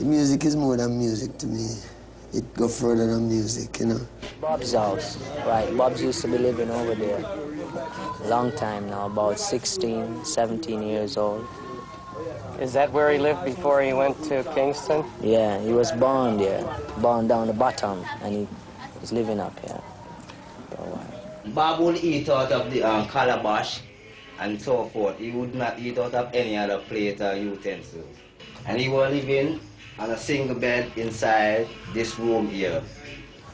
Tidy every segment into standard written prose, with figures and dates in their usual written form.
The music is more than music to me. It go further than music, you know. Bob's house, right. Bob's used to be living over there. Long time now, about 16, 17 years old. Is that where he lived before he went to Kingston? Yeah, he was born there, born down the bottom, and he was living up here for a while. Bob would eat out of the calabash and so forth. He would not eat out of any other plate or utensils. And he was living on a single bed inside this room here.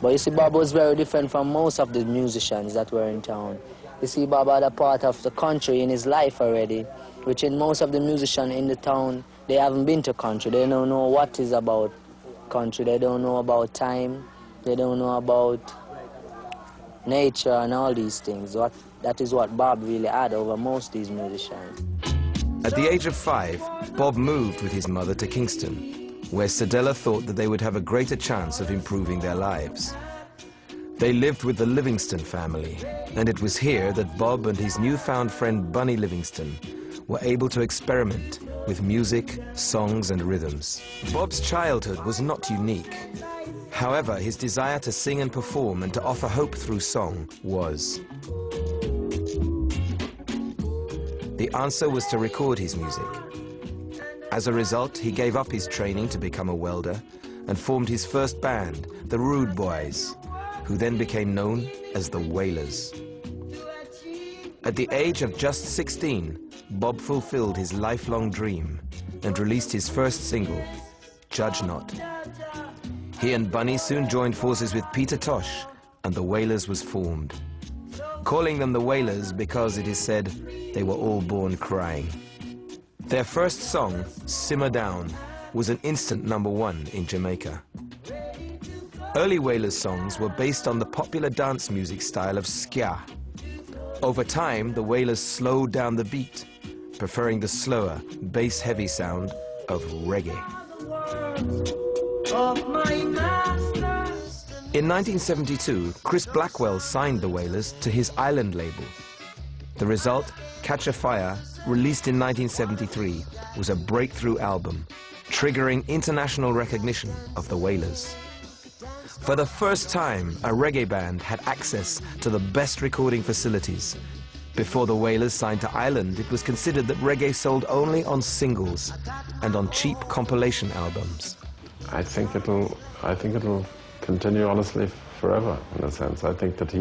But you see, Bob was very different from most of the musicians that were in town. You see, Bob had a part of the country in his life already, which in most of the musicians in the town, they haven't been to country. They don't know what is about country. They don't know about time. They don't know about nature and all these things. That is what Bob really had over most of these musicians. At the age of 5, Bob moved with his mother to Kingston, where Sedella thought that they would have a greater chance of improving their lives. They lived with the Livingston family, and it was here that Bob and his newfound friend Bunny Livingston were able to experiment with music, songs and rhythms. Bob's childhood was not unique. However, his desire to sing and perform and to offer hope through song was. The answer was to record his music. As a result, he gave up his training to become a welder and formed his first band, the Rude Boys, who then became known as the Wailers. At the age of just 16, Bob fulfilled his lifelong dream and released his first single, Judge Not. He and Bunny soon joined forces with Peter Tosh, and the Wailers was formed, calling them the Wailers because it is said they were all born crying. Their first song, Simmer Down, was an instant #1 in Jamaica. Early Wailers songs were based on the popular dance music style of ska. Over time, the Wailers slowed down the beat, preferring the slower, bass-heavy sound of reggae. In 1972, Chris Blackwell signed the Wailers to his Island label. The result, Catch a Fire, released in 1973, was a breakthrough album, triggering international recognition of the Wailers. For the first time, a reggae band had access to the best recording facilities. Before the Wailers signed to Island, it was considered that reggae sold only on singles and on cheap compilation albums. I think it'll continue, honestly, forever, in a sense. I think that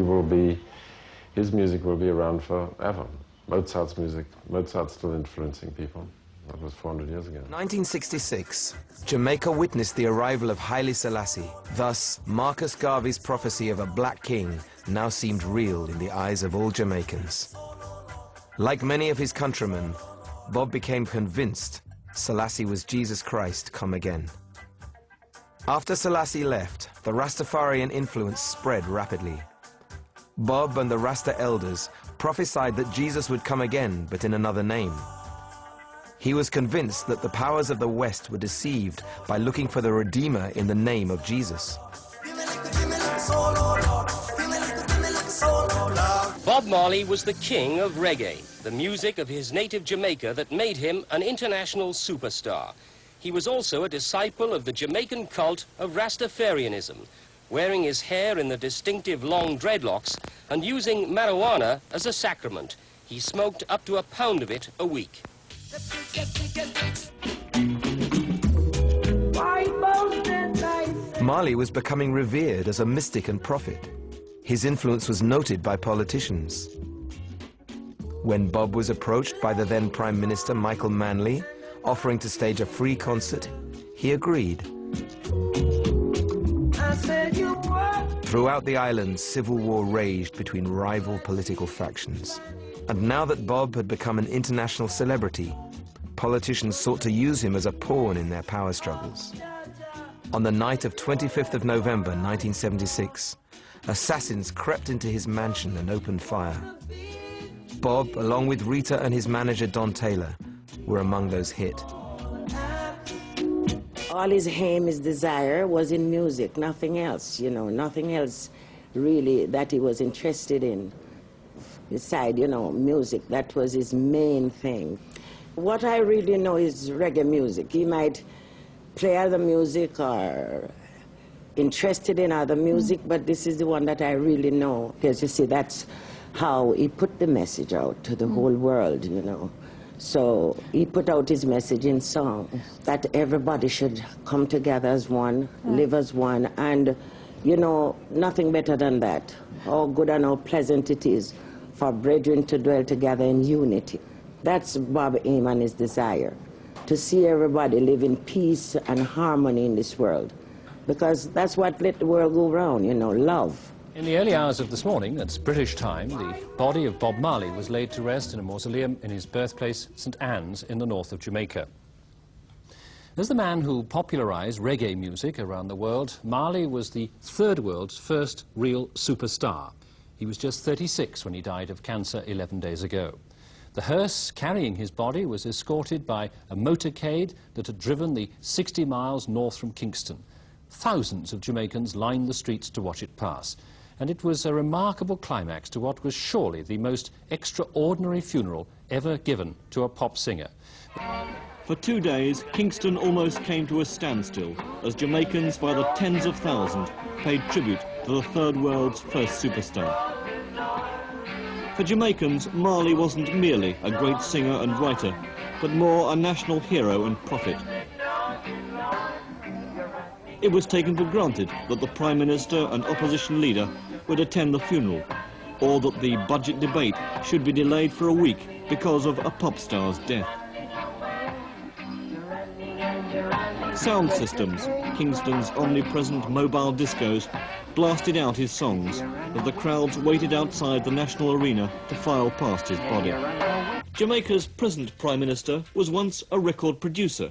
his music will be around forever. Mozart's music, Mozart's still influencing people. That was 400 years ago. 1966, Jamaica witnessed the arrival of Haile Selassie. Thus, Marcus Garvey's prophecy of a black king now seemed real in the eyes of all Jamaicans. Like many of his countrymen, Bob became convinced Selassie was Jesus Christ come again. After Selassie left, the Rastafarian influence spread rapidly. Bob and the Rasta elders prophesied that Jesus would come again, but in another name. He was convinced that the powers of the West were deceived by looking for the Redeemer in the name of Jesus. Bob Marley was the king of reggae, the music of his native Jamaica that made him an international superstar. He was also a disciple of the Jamaican cult of Rastafarianism, wearing his hair in the distinctive long dreadlocks and using marijuana as a sacrament. He smoked up to 1 pound of it a week. Marley was becoming revered as a mystic and prophet. His influence was noted by politicians. When Bob was approached by the then Prime Minister Michael Manley, offering to stage a free concert, he agreed. Throughout the island, civil war raged between rival political factions. And now that Bob had become an international celebrity, politicians sought to use him as a pawn in their power struggles. On the night of 25th of November 1976, assassins crept into his mansion and opened fire. Bob, along with Rita and his manager Don Taylor, were among those hit. All his aim, his desire was in music, nothing else, you know, nothing else really that he was interested in. Beside, you know, music, that was his main thing. What I really know is reggae music. He might play other music or interested in other music, but this is the one that I really know, because you see, that's how he put the message out to the whole world, you know. So he put out his message in song, that everybody should come together as one, live as one, and, you know, nothing better than that. How good and how pleasant it is for brethren to dwell together in unity. That's Bob's aim and his desire, to see everybody live in peace and harmony in this world, because that's what let the world go round, you know, love. In the early hours of this morning, that's British time, the body of Bob Marley was laid to rest in a mausoleum in his birthplace, St. Anne's, in the north of Jamaica. As the man who popularized reggae music around the world, Marley was the third world's first real superstar. He was just 36 when he died of cancer 11 days ago. The hearse carrying his body was escorted by a motorcade that had driven the 60 miles north from Kingston. Thousands of Jamaicans lined the streets to watch it pass. And it was a remarkable climax to what was surely the most extraordinary funeral ever given to a pop singer. For 2 days, Kingston almost came to a standstill as Jamaicans by the tens of thousands paid tribute to the third world's first superstar. For Jamaicans, Marley wasn't merely a great singer and writer, but more a national hero and prophet. It was taken for granted that the Prime Minister and opposition leader would attend the funeral, or that the budget debate should be delayed for a week because of a pop star's death. Sound systems, Kingston's omnipresent mobile discos, blasted out his songs as the crowds waited outside the National Arena to file past his body. Jamaica's present Prime Minister was once a record producer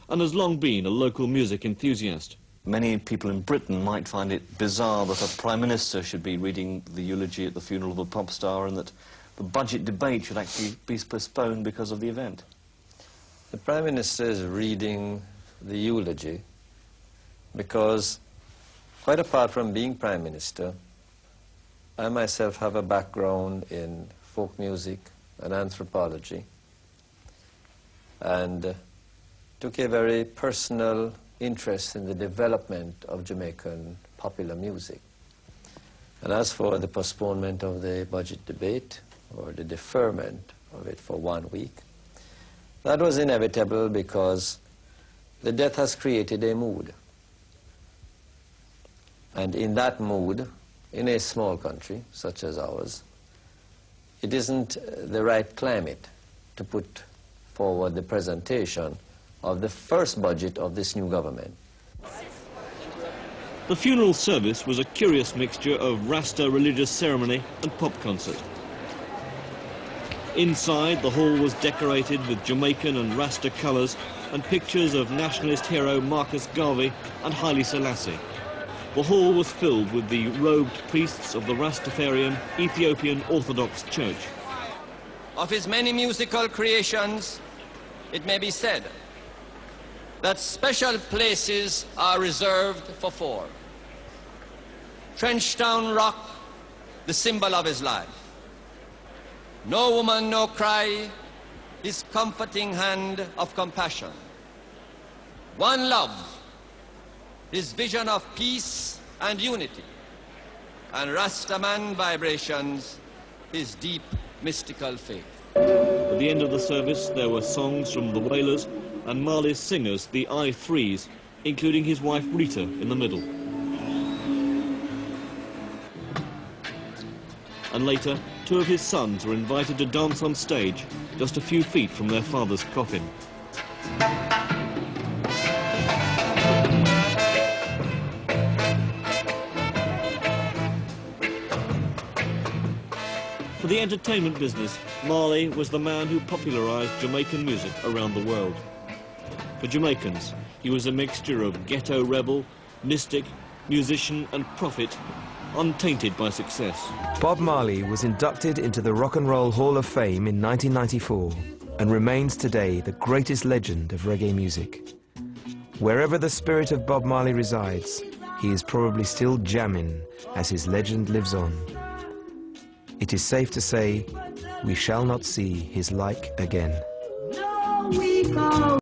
and has long been a local music enthusiast. Many people in Britain might find it bizarre that a Prime Minister should be reading the eulogy at the funeral of a pop star and that the budget debate should actually be postponed because of the event. The Prime Minister is reading the eulogy because, quite apart from being Prime Minister, I myself have a background in folk music and anthropology and took a very personal interest in the development of Jamaican popular music. And as for the postponement of the budget debate, or the deferment of it for 1 week, that was inevitable because the death has created a mood. And in that mood, in a small country such as ours, it isn't the right climate to put forward the presentation of the first budget of this new government. The funeral service was a curious mixture of Rasta religious ceremony and pop concert. Inside, the hall was decorated with Jamaican and Rasta colours and pictures of nationalist hero Marcus Garvey and Haile Selassie. The hall was filled with the robed priests of the Rastafarian Ethiopian Orthodox Church. Of his many musical creations, it may be said that special places are reserved for 4. Trenchtown Rock, the symbol of his life. No Woman, No Cry, his comforting hand of compassion. One Love, his vision of peace and unity. And Rastaman Vibrations, his deep mystical faith. At the end of the service, there were songs from the Wailers and Marley's singers, the I3s, including his wife Rita in the middle. And later, 2 of his sons were invited to dance on stage, just a few feet from their father's coffin. For the entertainment business, Marley was the man who popularized Jamaican music around the world. For Jamaicans, he was a mixture of ghetto rebel, mystic, musician and prophet, untainted by success. Bob Marley was inducted into the Rock and Roll Hall of Fame in 1994 and remains today the greatest legend of reggae music. Wherever the spirit of Bob Marley resides, he is probably still jamming as his legend lives on. It is safe to say we shall not see his like again. No, we go.